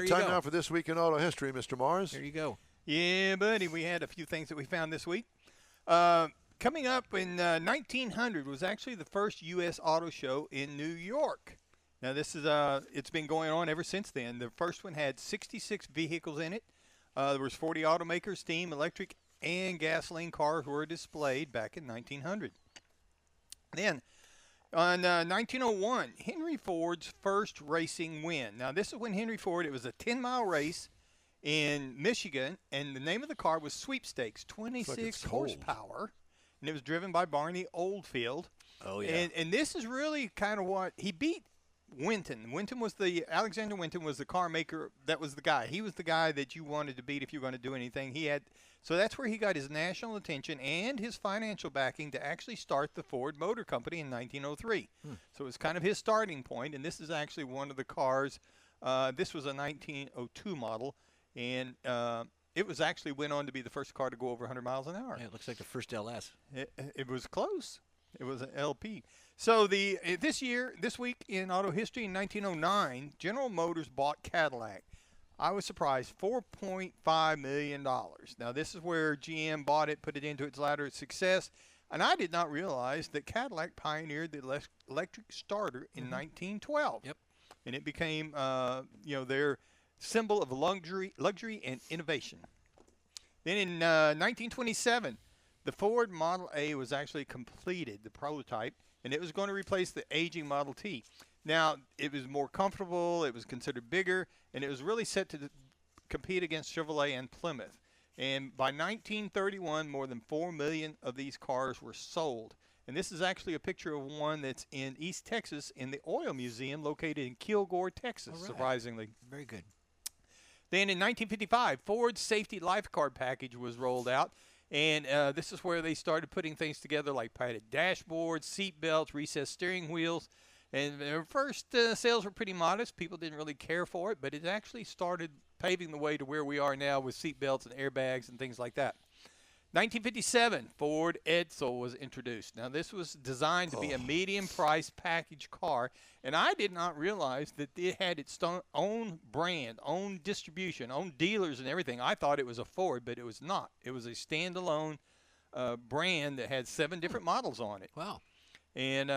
right, time now for This Week in Auto History, Mr. Mars. There you go. Yeah, buddy, we had a few things that we found this week. Coming up in 1900 was actually the first U.S. auto show in New York. Now, this is it's been going on ever since then. The first one had 66 vehicles in it. There was 40 automakers, steam, electric, and gasoline cars were displayed back in 1900. Then, on 1901, Henry Ford's first racing win. Now, this is when Henry Ford, it was a 10-mile race in Michigan, and the name of the car was Sweepstakes, 26 horsepower, and it was driven by Barney Oldfield. Oh, yeah. And this is really kind of what he beat Winton. Alexander Winton was the car maker. That was the guy. He was the guy that you wanted to beat if you were going to do anything. So that's where he got his national attention and his financial backing to actually start the Ford Motor Company in 1903. So it was kind of his starting point, and this is actually one of the cars. This was a 1902 model, and it was actually went on to be the first car to go over 100 miles an hour. Yeah, it looks like the first LS. It was close. It was an LP. So this week in auto history, in 1909, General Motors bought Cadillac. I was surprised, $4.5 million. Now, this is where GM bought it, put it into its ladder of success, and I did not realize that Cadillac pioneered the electric starter in 1912. Yep. And it became, their symbol of luxury and innovation. Then in 1927, the Ford Model A was actually completed, the prototype, and it was going to replace the aging Model T. Now, it was more comfortable, it was considered bigger, and it was really set to compete against Chevrolet and Plymouth. And by 1931, more than 4 million of these cars were sold. And this is actually a picture of one that's in East Texas in the Oil Museum located in Kilgore, Texas, surprisingly. Very good. Then in 1955, Ford Safety Lifeguard Package was rolled out. And this is where they started putting things together like padded dashboards, seat belts, recessed steering wheels. And their first sales were pretty modest. People didn't really care for it, but it actually started paving the way to where we are now with seat belts and airbags and things like that. 1957, Ford Edsel was introduced. Now, this was designed to be a medium-price package car, and I did not realize that it had its own brand, own distribution, own dealers and everything. I thought it was a Ford, but it was not. It was a standalone brand that had 7 different models on it. Wow. And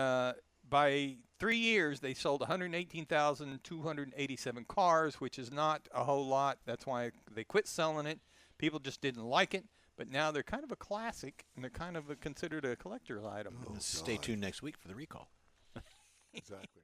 by 3 years, they sold 118,287 cars, which is not a whole lot. That's why they quit selling it. People just didn't like it. But now they're kind of a classic, and they're kind of considered a collector's item. Stay tuned next week for the recall. Exactly.